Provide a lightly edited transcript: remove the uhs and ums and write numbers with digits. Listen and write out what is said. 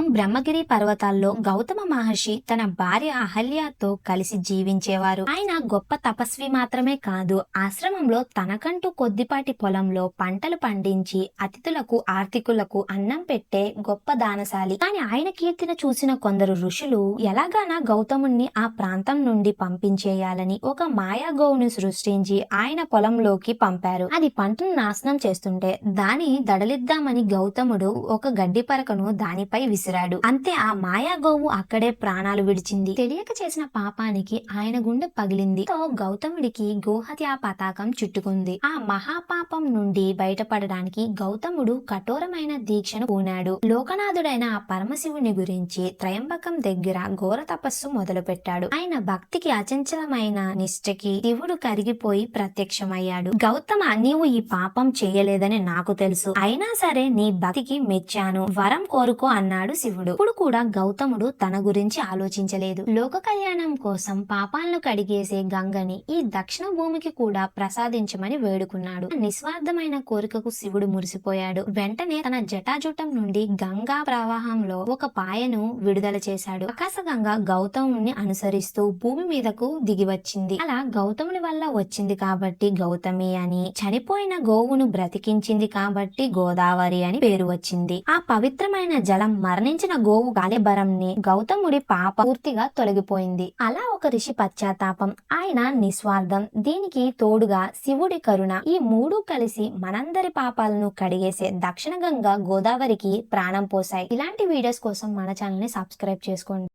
పూర్వం బ్రహ్మగిరి పర్వతాల్లో గౌతమ మహర్షి తన భార్య అహల్యతో కలిసి జీవించేవారు. ఆయన గొప్ప తపస్వి మాత్రమే కాదు, ఆశ్రమంలో తనకంటూ కొద్దిపాటి పొలంలో పంటలు పండించి అతిథులకు ఆర్తికులకు అన్నం పెట్టే గొప్ప దానశాలి. కానీ ఆయన కీర్తిని చూసిన కొందరు ఋషులు ఎలాగానా గౌతముణ్ణి ఆ ప్రాంతం నుండి పంపించేయాలని ఒక మాయా గోవును సృష్టించి ఆయన పొలంలోకి పంపారు. అది పంటను నాశనం చేస్తుంటే దాని దడలిద్దామని గౌతముడు ఒక గడ్డి పరకను దానిపై విసిరాడు. అంతే, ఆ మాయా గోవు అక్కడే ప్రాణాలు విడిచింది. తెలియక చేసిన పాపానికి ఆయన గుండె పగిలింది. గౌతముడికి గోహత్యా పతాకం చుట్టుకుంది. ఆ మహాపాపం నుండి బయటపడడానికి గౌతముడు కఠోరమైన దీక్షను పూనాడు. లోకనాథుడైన ఆ పరమశివుని గురించి త్రయంబకం దగ్గర ఘోర తపస్సు మొదలు పెట్టాడు. ఆయన భక్తికి అచంచలమైన నిష్ఠకి శివుడు కరిగిపోయి ప్రత్యక్షమయ్యాడు. గౌతమ, నీవు ఈ పాపం చేయలేదని నాకు తెలుసు, అయినా సరే నీ భక్తికి మెచ్చాను, వరం కోరుకో అన్నాడు శివుడు. ఇప్పుడు కూడా గౌతముడు తన గురించి ఆలోచించలేదు. లోక కళ్యాణం కోసం పాపాలను కడిగేసే గంగని ఈ దక్షిణ భూమికి కూడా ప్రసాదించమని వేడుకున్నాడు. నిస్వార్థమైన కోరికకు శివుడు మురిసిపోయాడు. వెంటనే తన జటాజుటం నుండి గంగా ప్రవాహంలో ఒక పాయను విడుదల చేశాడు. ఆకాశగంగా గౌతముని అనుసరిస్తూ భూమి మీదకు దిగి వచ్చింది. అలా గౌతముని వల్ల వచ్చింది కాబట్టి గౌతమి అని, చనిపోయిన గోవును బ్రతికించింది కాబట్టి గోదావరి అని పేరు వచ్చింది. ఆ పవిత్రమైన జలం మరణించిన గోవు గాలిబరంని గౌతముడి పాప పూర్తిగా తొలగిపోయింది. అలా ఒక ఋషి పశ్చాత్తాపం, ఆయన నిస్వార్థం, దీనికి తోడుగా శివుడి కరుణ, ఈ మూడు కలిసి మనందరి పాపాలను కడిగేసే దక్షిణ గంగా గోదావరికి ప్రాణం పోసాయి. ఇలాంటి వీడియోస్ కోసం మన ఛానల్ ని సబ్స్క్రైబ్ చేసుకోండి.